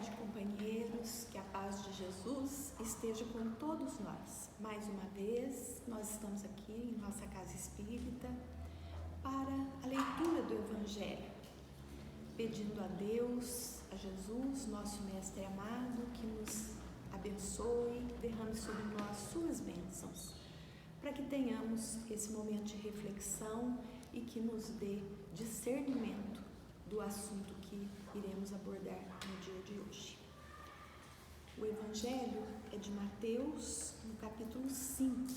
tarde, companheiros, que a paz de Jesus esteja com todos nós. Mais uma vez, nós estamos aqui em nossa casa espírita para a leitura do Evangelho, pedindo a Deus, a Jesus, nosso Mestre amado, que nos abençoe, derrame sobre nós suas bênçãos, para que tenhamos esse momento de reflexão e que nos dê discernimento do assunto que iremos abordar no dia de hoje. O Evangelho é de Mateus, no capítulo 5,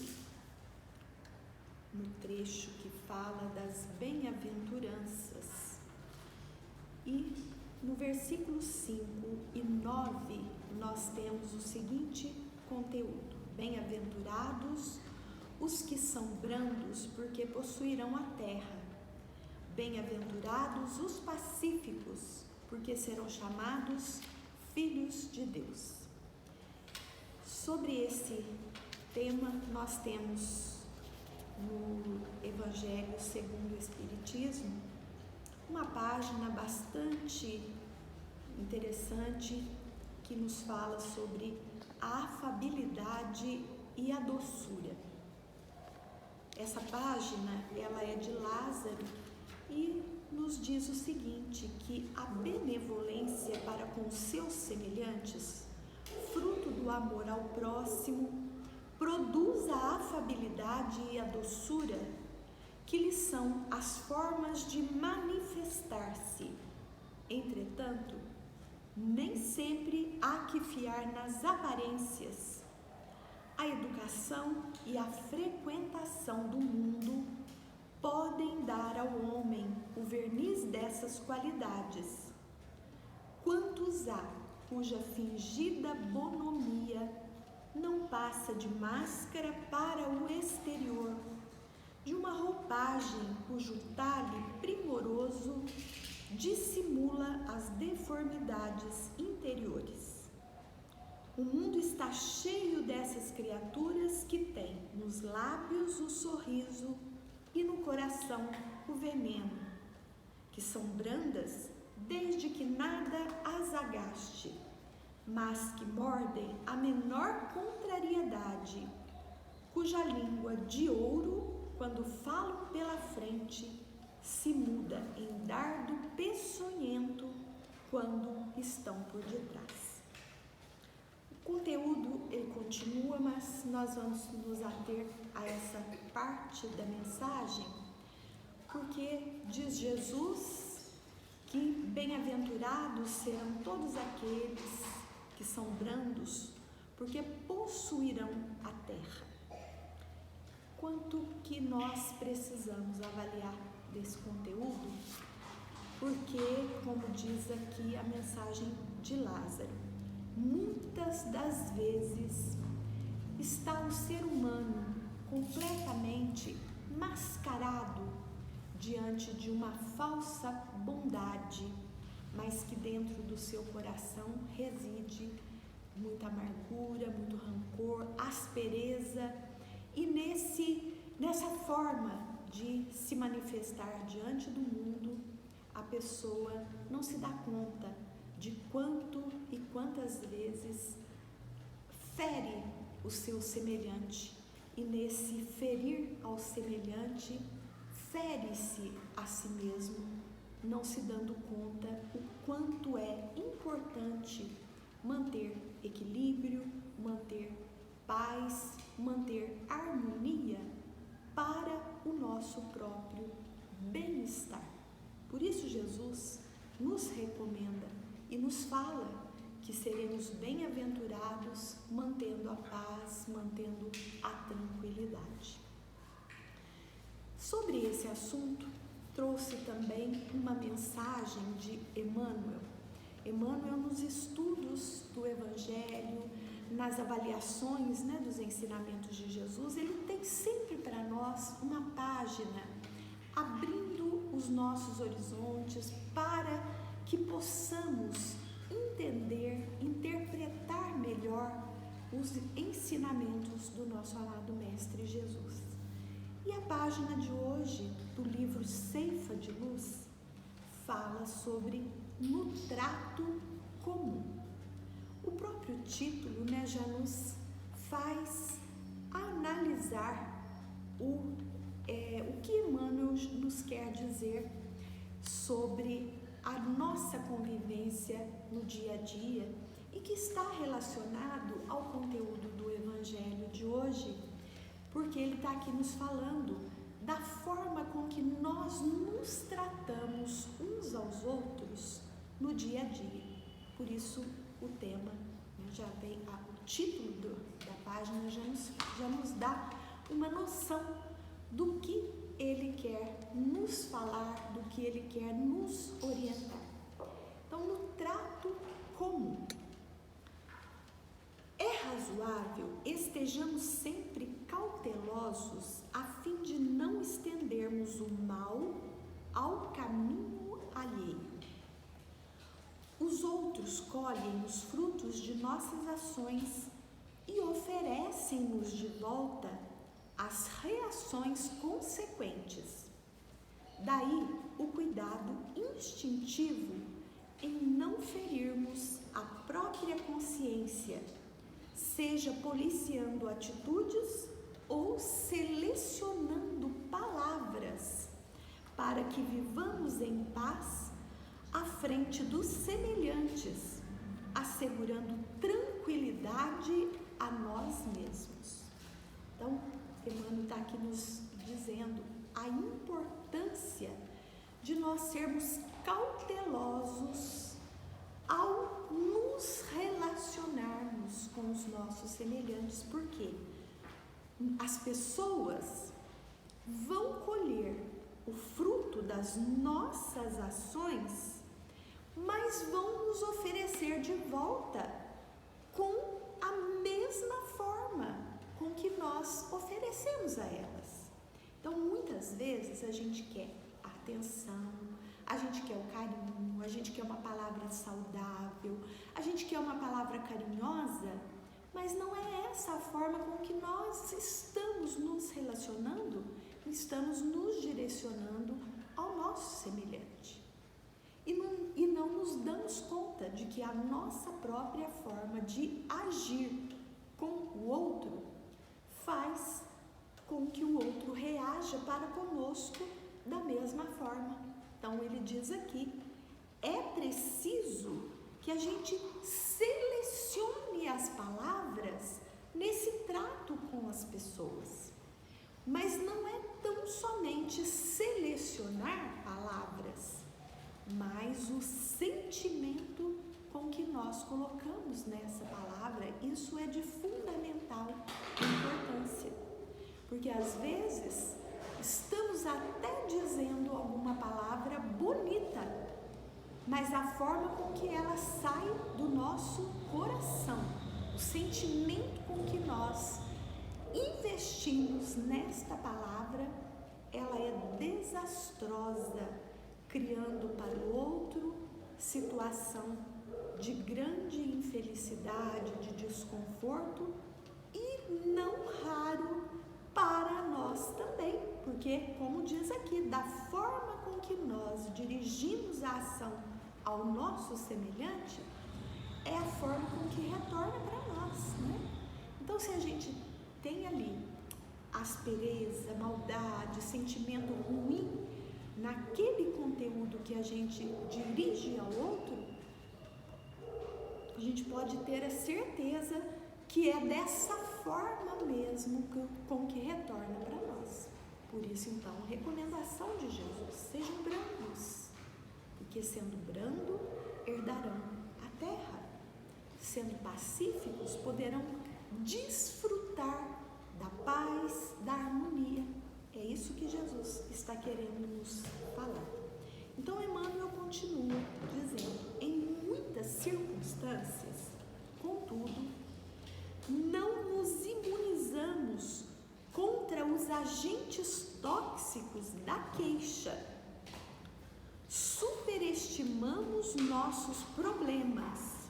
no trecho que fala das bem-aventuranças. E no versículo 5 e 9, nós temos o seguinte conteúdo: bem-aventurados os que são brandos, porque possuirão a terra. Bem-aventurados os pacíficos, porque serão chamados filhos de Deus. Sobre esse tema, nós temos no Evangelho segundo o Espiritismo uma página bastante interessante que nos fala sobre a afabilidade e a doçura. Essa página, ela é de Lázaro e nos diz o seguinte, que a benevolência para com seus semelhantes, fruto do amor ao próximo, produz a afabilidade e a doçura, que lhes são as formas de manifestar-se. Entretanto, nem sempre há que fiar nas aparências. A educação e a frequentação do mundo podem dar ao homem o verniz dessas qualidades. Quantos há cuja fingida bonomia não passa de máscara para o exterior, de uma roupagem cujo talhe primoroso dissimula as deformidades interiores. O mundo está cheio dessas criaturas que têm nos lábios o sorriso e no coração o veneno, que são brandas desde que nada as agaste, mas que mordem a menor contrariedade, cuja língua de ouro, quando falam pela frente, se muda em dardo peçonhento quando estão por detrás. O conteúdo ele continua, mas nós vamos nos ater a essa parte da mensagem, porque diz Jesus que bem-aventurados serão todos aqueles que são brandos, porque possuirão a terra. Quanto que nós precisamos avaliar desse conteúdo? Porque, como diz aqui a mensagem de Lázaro, muitas das vezes está o ser humano completamente mascarado diante de uma falsa bondade, mas que dentro do seu coração reside muita amargura, muito rancor, aspereza, e nessa forma de se manifestar diante do mundo, a pessoa não se dá conta de quanto e quantas vezes fere o seu semelhante, e nesse ferir ao semelhante, fere-se a si mesmo, não se dando conta o quanto é importante manter equilíbrio, manter paz, manter harmonia para o nosso próprio bem-estar. Por isso Jesus nos recomenda e nos fala que seremos bem-aventurados mantendo a paz, mantendo a tranquilidade. Sobre esse assunto, trouxe também uma mensagem de Emmanuel. Emmanuel, nos estudos do Evangelho, nas avaliações, dos ensinamentos de Jesus, ele tem sempre para nós uma página abrindo os nossos horizontes para que possamos entender, interpretar melhor os ensinamentos do nosso amado Mestre Jesus. E a página de hoje do livro Ceifa de Luz fala sobre no trato comum. próprio título, já nos faz analisar o que Emmanuel nos quer dizer sobre a nossa convivência no dia a dia e que está relacionado ao conteúdo do Evangelho de hoje, porque ele está aqui nos falando da forma com que nós nos tratamos uns aos outros no dia a dia. Por isso o tema, já vem, o título da página já nos dá uma noção do que ele quer nos falar, do que ele quer nos orientar. Então, no trato comum, é razoável estejamos sempre cautelosos a fim de não estendermos o mal ao caminho alheio. Os outros colhem os frutos de nossas ações e oferecem-nos de volta as reações consequentes. Daí o cuidado instintivo em não ferirmos a própria consciência, seja policiando atitudes ou selecionando palavras, para que vivamos em paz à frente dos semelhantes, assegurando tranquilidade a nós mesmos. Então, Emmanuel está aqui nos dizendo a importância de nós sermos cautelosos ao nos relacionarmos com os nossos semelhantes, porque as pessoas vão colher o fruto das nossas ações, mas vão nos oferecer de volta com a mesma forma com que nós oferecemos a elas. Então, muitas vezes a gente quer a atenção, a gente quer o carinho, a gente quer uma palavra saudável, a gente quer uma palavra carinhosa, mas não é essa a forma com que nós estamos nos relacionando, estamos nos direcionando ao nosso semelhante. E não nos damos conta de que a nossa própria forma de agir com o outro faz com que o outro reaja para conosco da mesma forma. Então ele diz aqui, é preciso que a gente selecione as palavras nesse trato com as pessoas. Mas não é tão somente selecionar palavras, mas o sentimento com que nós colocamos nessa palavra, isso é de fundamental importância. Porque às vezes estamos até dizendo alguma palavra bonita, mas a forma com que ela sai do nosso coração, o sentimento com que nós investimos nesta palavra, ela é desastrosa, criando para o outro situação de grande infelicidade, de desconforto e não raro para nós também, porque, como diz aqui, da forma com que nós dirigimos a ação ao nosso semelhante, é a forma com que retorna para nós, né? Então, se a gente tem ali aspereza, maldade, sentimento ruim naquele conteúdo que a gente dirige ao outro, a gente pode ter a certeza que é dessa forma mesmo com que retorna para nós. Por isso, então, recomendação de Jesus, sejam brandos, porque sendo brando, herdarão a terra. Sendo pacíficos, poderão desfrutar da paz, da harmonia. É isso que Jesus está querendo nos falar. Então, Emmanuel continua dizendo, em muitas circunstâncias, contudo, não nos imunizamos contra os agentes tóxicos da queixa. Superestimamos nossos problemas,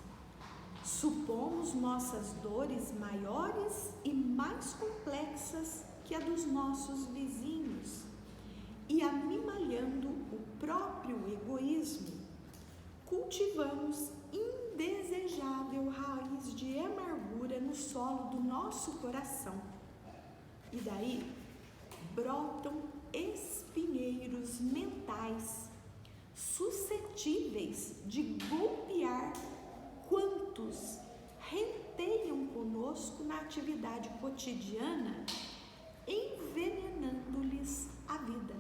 supomos nossas dores maiores e mais complexas que a dos nossos vizinhos, e amimalhando o próprio egoísmo, cultivamos indesejável raiz de amargura no solo do nosso coração. E daí brotam espinheiros mentais suscetíveis de golpear quantos renteiam conosco na atividade cotidiana, envenenando-lhes a vida.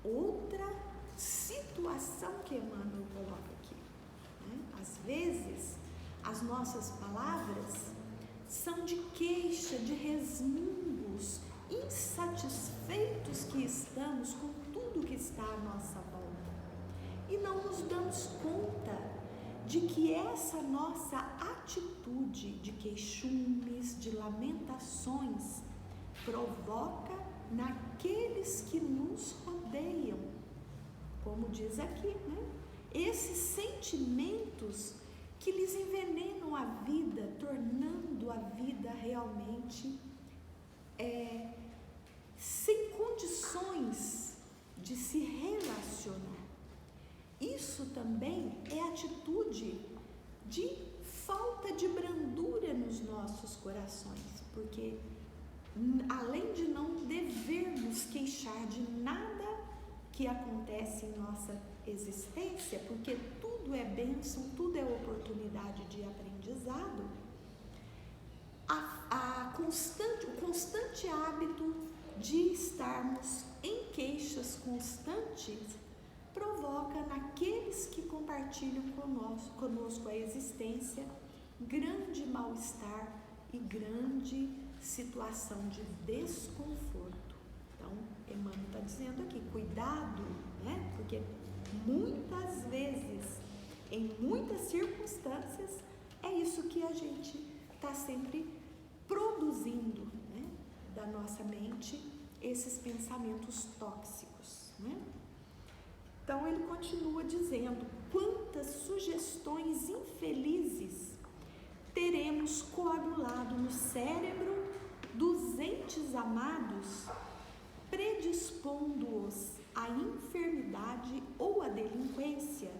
Outra situação que Emmanuel coloca aqui, né? Às vezes, as nossas palavras são de queixa, de resmungos, insatisfeitos que estamos com tudo que está à nossa volta. E não nos damos conta de que essa nossa atitude de queixumes, de lamentações, provoca naqueles que nos rodeiam, como diz aqui, né? Esses sentimentos que lhes envenenam a vida, tornando a vida realmente sem condições de se relacionar. Isso também é atitude de falta de brandura nos nossos corações, porque além de não devermos queixar de nada que acontece em nossa existência, porque tudo é bênção, tudo é oportunidade de aprendizado, o constante hábito de estarmos em queixas constantes provoca naqueles que compartilham conosco a existência grande mal-estar e grande situação de desconforto. Então, Emmanuel está dizendo aqui, cuidado, né? Porque muitas vezes, em muitas circunstâncias, é isso que a gente está sempre produzindo, né? Da nossa mente, esses pensamentos tóxicos, né? Então, ele continua dizendo, quantas sugestões infelizes teremos coagulado no cérebro dos entes amados, predispondo-os à enfermidade ou à delinquência,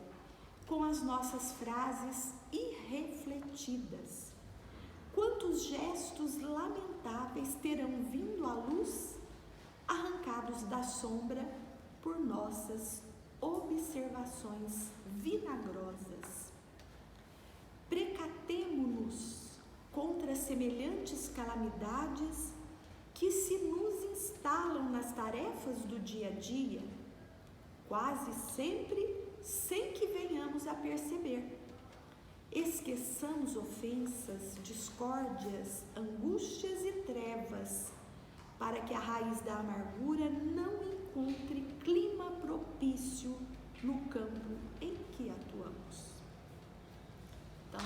com as nossas frases irrefletidas. Quantos gestos lamentáveis terão vindo à luz, arrancados da sombra por nossas observações vinagrosas. Precatemo-nos contra semelhantes calamidades que se nos instalam nas tarefas do dia a dia, quase sempre sem que venhamos a perceber. Esqueçamos ofensas, discórdias, angústias e trevas, para que a raiz da amargura não encontre clima propício no campo em que atuamos. Então,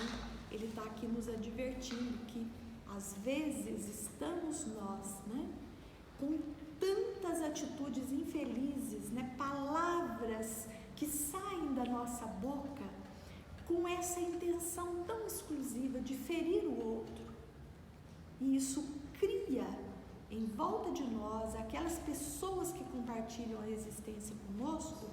ele está aqui nos advertindo que às vezes estamos nós, né, com tantas atitudes infelizes, né, palavras que saem da nossa boca com essa intenção tão exclusiva de ferir o outro. E isso cria em volta de nós, aquelas pessoas que compartilham a existência conosco,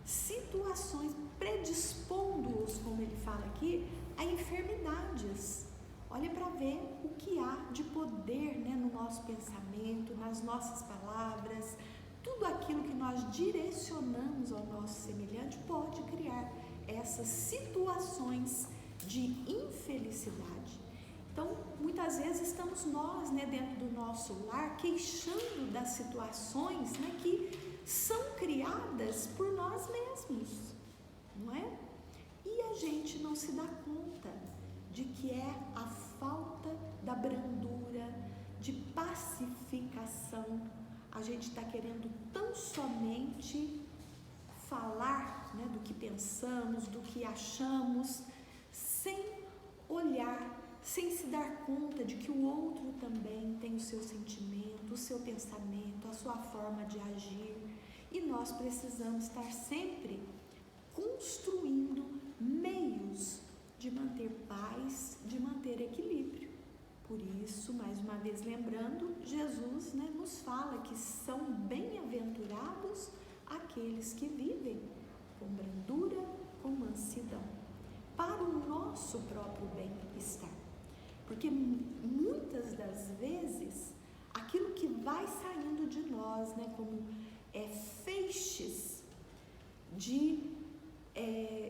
situações predispondo-os, como ele fala aqui, a enfermidades. Olha para ver o que há de poder, né, no nosso pensamento, nas nossas palavras. Tudo aquilo que nós direcionamos ao nosso semelhante pode criar essas situações de infelicidade. Então, muitas vezes estamos nós, né, dentro do nosso lar, queixando das situações, né, que são criadas por nós mesmos, não é? E a gente não se dá conta de que é a falta da brandura, de pacificação. A gente está querendo tão somente falar, né, do que pensamos, do que achamos, sem olhar, sem se dar conta de que o outro também tem o seu sentimento, o seu pensamento, a sua forma de agir. E nós precisamos estar sempre construindo meios de manter paz, de manter equilíbrio. Por isso, mais uma vez lembrando, Jesus, né, nos fala que são bem-aventurados aqueles que vivem com brandura, com mansidão. Para o nosso nosso próprio bem-estar. Porque muitas das vezes, aquilo que vai saindo de nós, né, como feixes de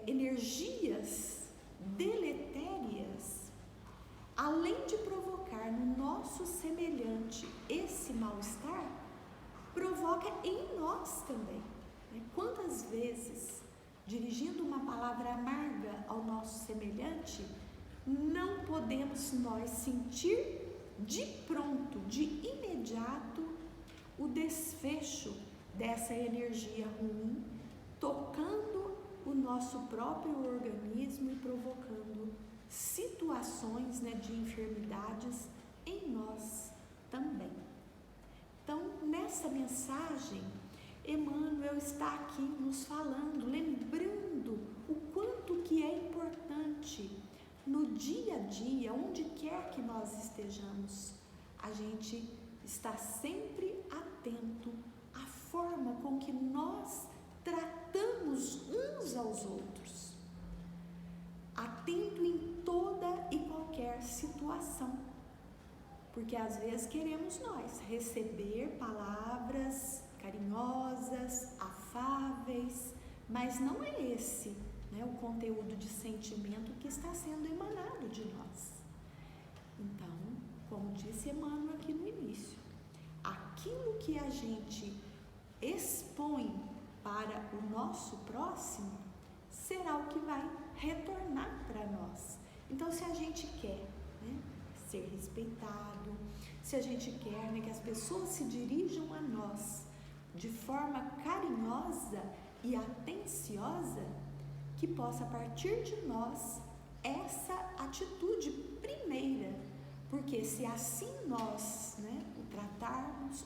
energias deletérias, além de provocar no nosso semelhante esse mal-estar, provoca em nós também. Quantas vezes, dirigindo uma palavra amarga ao nosso semelhante, não podemos nós sentir de pronto, de imediato, o desfecho dessa energia ruim, tocando o nosso próprio organismo e provocando situações, né, de enfermidades em nós também. Então, nessa mensagem, Emmanuel está aqui nos falando, lembrando o quanto que é importante no dia a dia, onde quer que nós estejamos, a gente está sempre atento à forma com que nós tratamos uns aos outros, atento em toda e qualquer situação, porque às vezes queremos nós receber palavras carinhosas, afáveis, mas não é esse, né, o conteúdo de sentimento que está sendo emanado de nós. Então, como disse Emmanuel aqui no início, aquilo que a gente expõe para o nosso próximo será o que vai retornar para nós. Então, se a gente quer, né, ser respeitado, se a gente quer, né, que as pessoas se dirijam a nós de forma carinhosa e atenciosa, que possa partir de nós essa atitude primeira, porque se assim nós, né,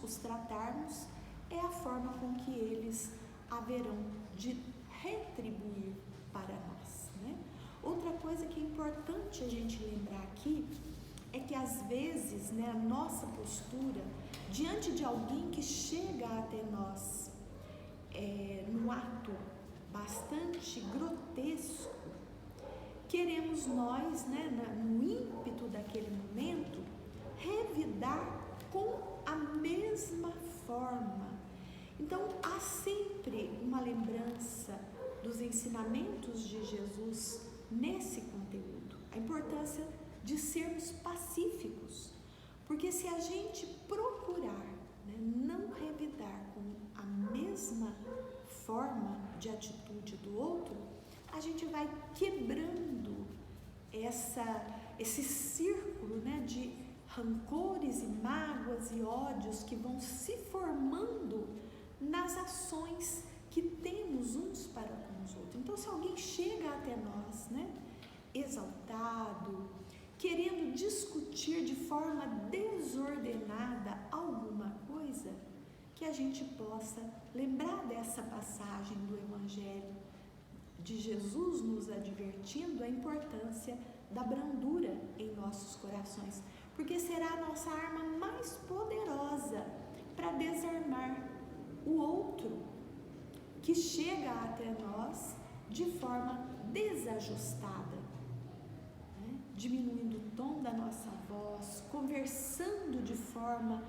os tratarmos, é a forma com que eles haverão de retribuir para nós, né? Outra coisa que é importante a gente lembrar aqui é que às vezes, né, a nossa postura diante de alguém que chega até nós num ato bastante grotesco, queremos nós, né, no ímpeto daquele momento, revidar com a mesma forma. Então, há sempre uma lembrança dos ensinamentos de Jesus nesse conteúdo, a importância de sermos pacíficos, porque se a gente procurar, né, não revidar com a mesma forma de atitude do outro, a gente vai quebrando esse círculo, né, de rancores e mágoas e ódios que vão se formando nas ações que temos uns para com os outros. Então, se alguém chega até nós, né, exaltado, querendo discutir de forma desordenada alguma coisa, que a gente possa lembrar dessa passagem do Evangelho, de Jesus nos advertindo a importância da brandura em nossos corações, porque será a nossa arma mais poderosa para desarmar o outro que chega até nós de forma desajustada, né? Diminuindo o tom da nossa voz, conversando de forma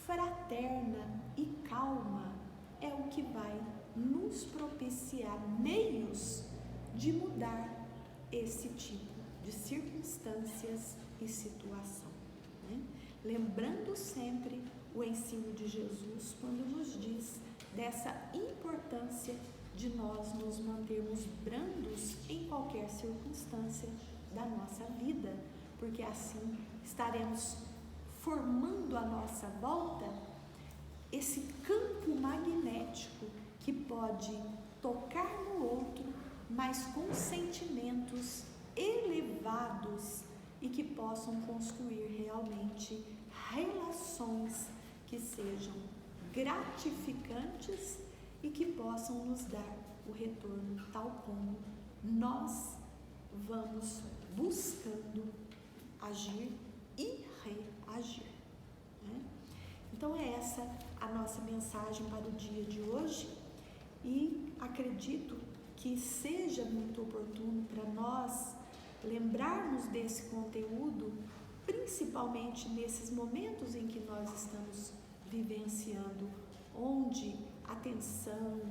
fraterna e calma, é o que vai nos propiciar meios de mudar esse tipo de circunstâncias e situação, né? Lembrando sempre o ensino de Jesus quando nos diz dessa importância de nós nos mantermos brandos em qualquer circunstância da nossa vida, porque assim estaremos formando à nossa volta esse campo magnético que pode tocar no outro, mas com sentimentos elevados e que possam construir realmente relações que sejam gratificantes e que possam nos dar o retorno tal como nós vamos buscando agir e reagir, né? Então é essa a nossa mensagem para o dia de hoje e acredito que seja muito oportuno para nós lembrarmos desse conteúdo, principalmente nesses momentos em que nós estamos vivenciando, onde a tensão,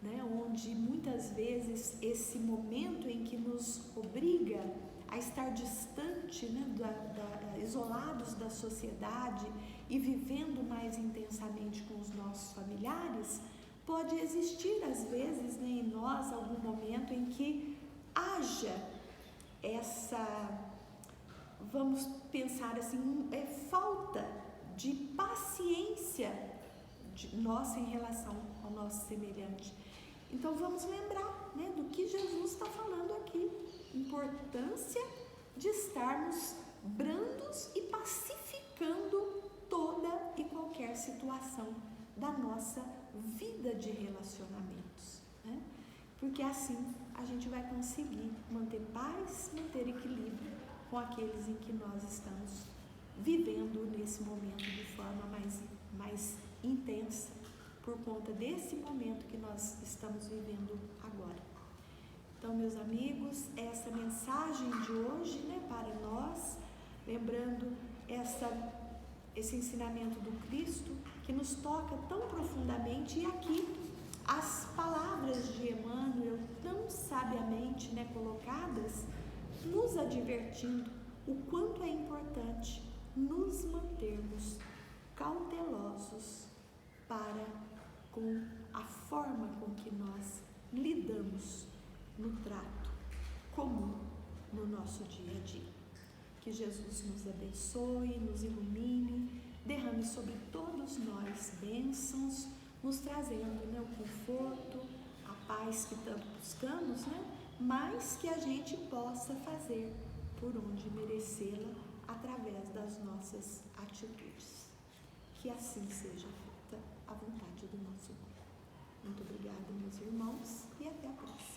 né, onde muitas vezes esse momento em que nos obriga a estar distante, né, isolados da sociedade e vivendo mais intensamente com os nossos familiares, pode existir às vezes, né, em nós algum momento em que haja essa, vamos pensar assim, falta de paciência nossa em relação ao nosso semelhante. Então vamos lembrar, né, do que Jesus está falando aqui, importância de estarmos brandos e pacificando toda e qualquer situação da nossa vida de relacionamentos, né? Porque assim a gente vai conseguir manter paz, manter equilíbrio com aqueles em que nós estamos vivendo nesse momento de forma mais intensa, por conta desse momento que nós estamos vivendo agora. Então, meus amigos, essa mensagem de hoje, né, para nós, lembrando esse ensinamento do Cristo que nos toca tão profundamente, e aqui as palavras de Emmanuel tão sabiamente, né, colocadas, nos advertindo o quanto é importante nos mantermos cautelosos com a forma com que nós lidamos no trato comum no nosso dia a dia. Que Jesus nos abençoe, nos ilumine, derrame sobre todos nós bênçãos, nos trazendo, né, o conforto, a paz que tanto buscamos, né, mas que a gente possa fazer por onde merecê-la através das nossas atitudes. Que assim seja feita a vontade do nosso Pai. Muito obrigada, meus irmãos, e até a próxima.